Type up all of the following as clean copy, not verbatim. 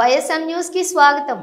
YSR news కి స్వాగతం।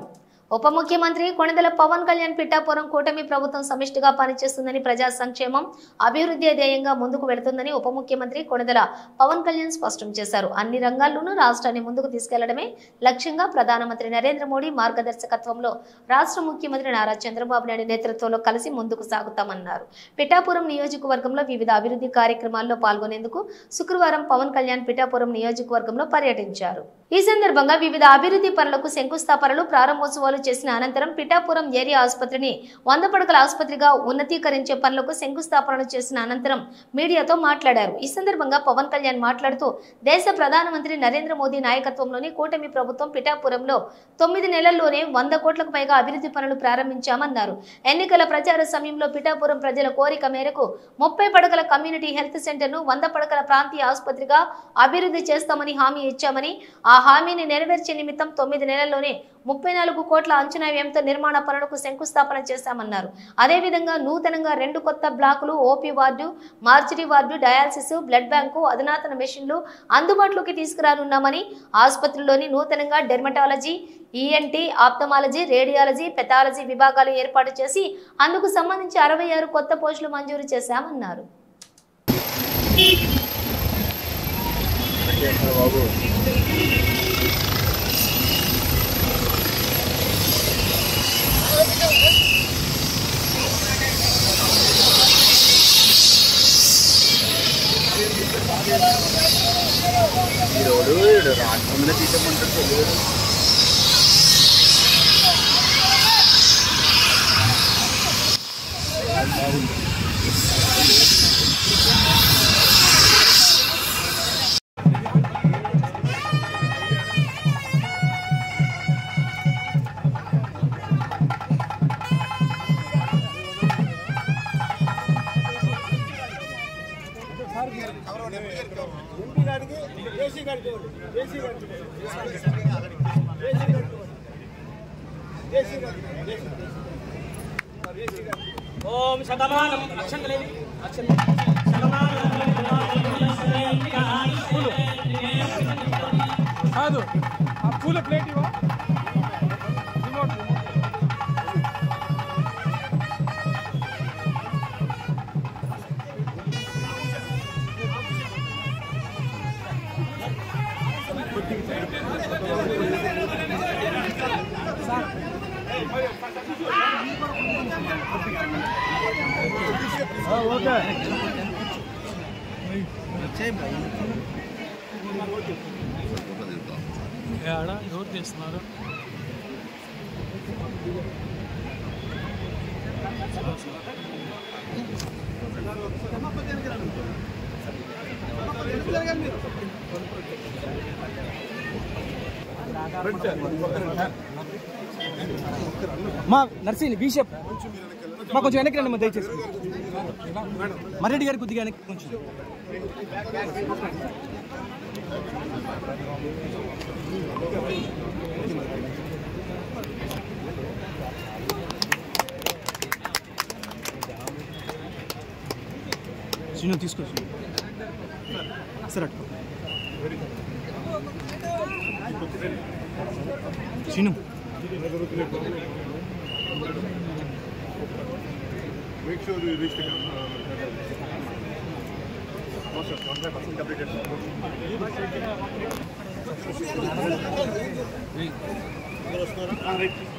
ఉప ముఖ్యమంత్రి కొణిదెల పవన్ కళ్యాణ్ పిఠాపురం కూటమి ప్రభుత్వం సమిష్టిగా పనిచేస్తుందని ప్రజా సంక్షేమం అభివృద్ధి ధ్యేయంగా ముందుకు వెళుతుందని ఉప ముఖ్యమంత్రి కొణిదెల పవన్ కళ్యాణ్ స్పష్టం చేశారు। అన్ని రంగాల్లోనూ రాష్ట్రాన్ని ముందుకు తీసుకెళ్లడమే లక్ష్యంగా ప్రధానమంత్రి నరేంద్ర మోడీ మార్గదర్శకత్వంలో రాష్ట్ర ముఖ్యమంత్రి నారా చంద్రబాబు నాయుడు నేతృత్వంలో కలిసి ముందుకు సాగుతామన్నారు। పిఠాపురం నియోజకవర్గంలో వివిధ అభివృద్ధి కార్యక్రమాల్లో పాల్గొనేందుకు శుక్రవారం పవన్ కళ్యాణ్ పిఠాపురం నియోజకవర్గంలో పర్యటించారు। ఈ సందర్భంగా వివిధ అభివృద్ధి పనులకు శంకుస్థాపనలు ప్రారంభోత్సవాలు చేసిన అనంతరం పిఠాపురం ఏరియా ఆసుపత్రిని 100 పడకల ఆసుపత్రిగా ఉన్నతీకరించే పనులకు శంకుస్థాపనలు చేసిన అనంతరం మీడియాతో మాట్లాడారు। ఈ సందర్భంగా పవన్ కళ్యాణ్ మాట్లాడుతూ దేశ ప్రధానమంత్రి నరేంద్ర మోదీ నాయకత్వంలోని కూటమి ప్రభుత్వం పిఠాపురంలో 9 నెలల్లోనే 100 కోట్లకు పైగా అభివృద్ధి పనులు ప్రారంభించామన్నారు। ఎన్నికల ప్రచార సమయంలో పిఠాపురం ప్రజల కోరిక మేరకు 30 పడకల కమ్యూనిటీ హెల్త్ సెంటర్ను 100 పడకల ప్రాంతీయ ఆసుపత్రిగా అభివృద్ధి చేస్తామని హామీ ఇచ్చామని, ఆ హామీని నెరవేర్చే నిమిత్తం 9 నెలల్లోనే 34 కోట్ల అంచనా వ్యయంతో నిర్మాణ పనులకు శంకుస్థాపన చేశామన్నారు। అదేవిధంగా నూతనంగా 2 కొత్త బ్లాకులు, OP ward, mortuary ward, dialysis, blood bank, అధునాతన మెషిన్లు అందుబాటులోకి తీసుకురానున్నామని, ఆసుపత్రిలోని నూతనంగా dermatology, ENT, ophthalmology, radiology, pathology విభాగాలు ఏర్పాటు చేసి అందుకు సంబంధించి 66 కొత్త పోస్టులు మంజూరు చేశామన్నారు। రాష్ట్రంలో తీసుకోమంటారు ओम शतमानं अक्षंतलेवी కాదు ఆ పూల ప్లేట్ ఇవ్వ ఓకే ఏడా ఎవరు చేస్తున్నారు? మా నర్సింగ్ బీషప్ మా కొంచెం వెనక్కి రండి, మా దయచేసి మరెడ్డి గారి కొద్దిగా వెనక్కి కొంచెం శ్రీను తీసుకో సరే అట్లా Srinu Make sure you reach the process. 100% completed. Right.